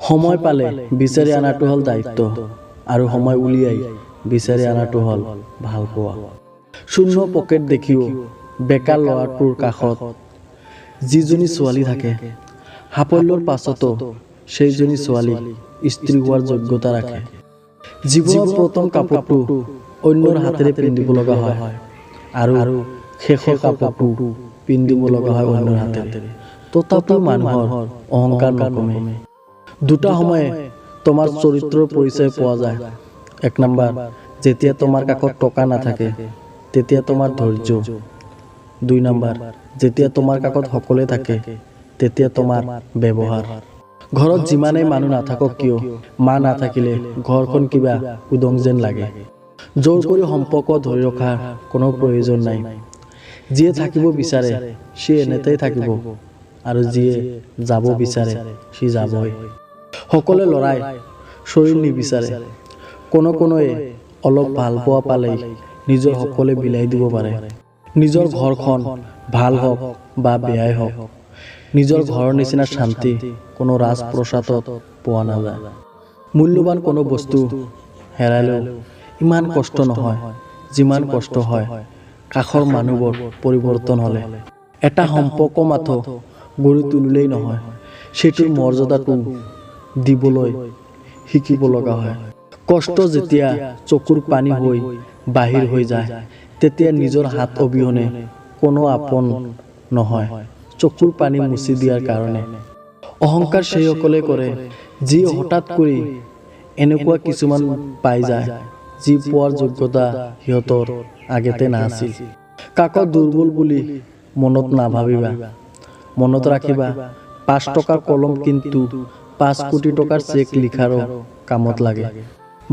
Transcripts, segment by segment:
সময় পালে বিচাৰি অনাটো হ'ল দায়িত্ব আৰু সময় উলিয়াই বিচাৰি অনাটো হ'ল ভাল পোৱা। শূন্য পকেট দেখিও বেকাৰ ল'ৰাটোৰ কাষত যিজনী ছোৱালী থাকে, সাফল্যৰ পাছতো সেইজনী ছোৱালী স্ত্ৰী হোৱাৰ যোগ্যতা ৰাখে। জীৱনৰ প্ৰথম কাপোৰটো অন্যৰ হাতেৰে পিন্ধিব লগা হয় আৰু শেষৰ কাপোৰটো পিন্ধিব লগা হয় অন্যৰ হাতেৰে। তথাপিও মানুহৰ অহংকাৰ নকমে। দুটা সময়ে তোমাৰ চৰিত্ৰৰ পৰিচয় পোৱা যায়। এক নম্বৰ, যেতিয়া তোমাৰ কাষত টকা নাথাকে তেতিয়া তোমাৰ ধৈৰ্য। দুই নম্বৰ, যেতিয়া তোমাৰ কাষত সকলোৱে থাকে তেতিয়া তোমাৰ ব্যৱহাৰ। ঘৰত যিমানেই মানুহ নাথাকক কিয়, মা নাথাকিলে ঘৰখন কিবা উদং যেন লাগে। জোৰ কৰি সম্পৰ্ক ধৰি ৰখাৰ কোনো প্ৰয়োজন নাই। যিয়ে থাকিব বিচাৰে সি এনেতেই থাকিব আৰু যিয়ে যাব বিচাৰে সি যাবই। সকলো ল'ৰাই শৰীৰ নিবিচাৰে। কোনোৱে অলপ ভাল পোৱা পালেই নিজৰ সকলোৱে বিলাই দিব পাৰে। নিজৰ ঘৰখন ভাল হওক বা বেয়াই হওক, নিজৰ ঘৰৰ নিচিনা শান্তি কোনো ৰাজপ্ৰসাদত পোৱা নাযায়। মূল্যৱান কোনো বস্তু হেৰালেও ইমান কষ্ট নহয় যিমান কষ্ট হয় কাষৰ মানুহবোৰ পৰিৱৰ্তন হ'লে। এটা সম্পৰ্ক মাথো গঢ়ি তুলিলেই নহয়, সেইটোৰ মৰ্যাদাটো দিবলৈ শিকিব লগা হয়। কষ্ট যেতিয়া চকুৰ পানী হৈ বাহিৰ হৈ যায় তেতিয়া নিজৰ হাত অবিহনে কোনো আপোন নহয় চকুৰ পানী মুচি দিয়াৰ কাৰণে। অহংকাৰ সেইসকলে কৰে যি হঠাৎ কৰি এনেকুৱা কিছুমান পাই যায় যি পোৱাৰ যোগ্যতা সিহঁতৰ আগতে নাছিল। কাকো দুৰ্বল বুলি মনত নাভাবিবা। মনত ৰাখিবা, ৫ টকাৰ কলম কিন্তু ৫ কোটি টকাৰ চেক লিখাৰো কামত লাগে।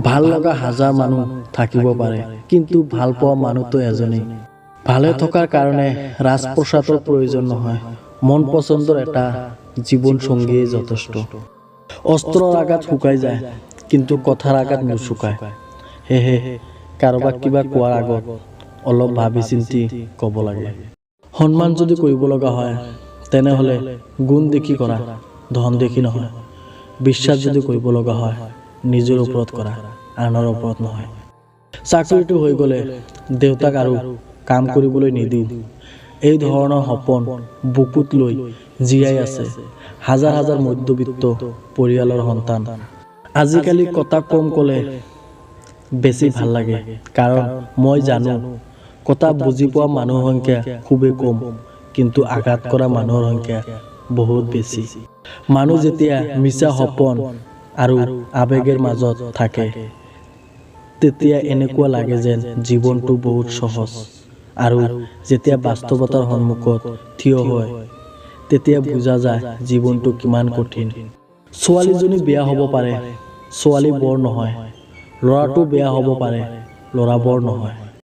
ভাল লগা হাজাৰ মানুহ থাকিব পাৰে কিন্তু ভাল পোৱা মানুহটো এজনেই। ভালে থকাৰ কাৰণে ৰাজপ্ৰসাদৰ প্ৰয়োজন নহয়, মন পচন্দৰ এটা জীৱন সংগীয়ে যথেষ্ট। অস্ত্ৰৰ আঘাত শুকাই যায় কিন্তু কথাৰ আঘাত নুশুকায়। সেয়েহে কাৰোবাক কিবা কোৱাৰ আগত অলপ ভাবি চিন্তি ক'ব লাগে। সন্মান যদি কৰিব লগা হয় তেনেহ'লে গুণ দেখি কৰা, ধন দেখি নহয়। বিশ্বাস যদি কৰিব লগা হয় নিজৰ ওপৰত কৰা, আনৰ ওপৰত নহয়। চাকৰিটো হৈ গ'লে দেউতাক আৰু কাম কৰিবলৈ নিদিওঁ, এই ধৰণৰ সপোন বুকুত লৈ জীয়াই আছে হাজাৰ হাজাৰ মধ্যবিত্ত পৰিয়ালৰ সন্তান। আজিকালি কথা কম ক'লে বেছি ভাল লাগে, কাৰণ মই জানো কথা বুজি পোৱা মানুহৰ সংখ্যা খুবেই কম কিন্তু আঘাত কৰা মানুহৰ সংখ্যা বহুত বেছি। মানুহ যেতিয়া মিছা সপোন আৰু আৱেগৰ মাজত থাকে তেতিয়া এনেকুৱা লাগে যেন জীৱনটো বহুত সহজ, আৰু যেতিয়া বাস্তৱতাৰ সন্মুখত থিয় হয় তেতিয়া বুজা যায় জীৱনটো কিমান কঠিন। ছোৱালীজনী বেয়া হ'ব পাৰে, ছোৱালী বৰ নহয়। ল'ৰাটো বেয়া হ'ব পাৰে, ল'ৰা বৰ নহয়।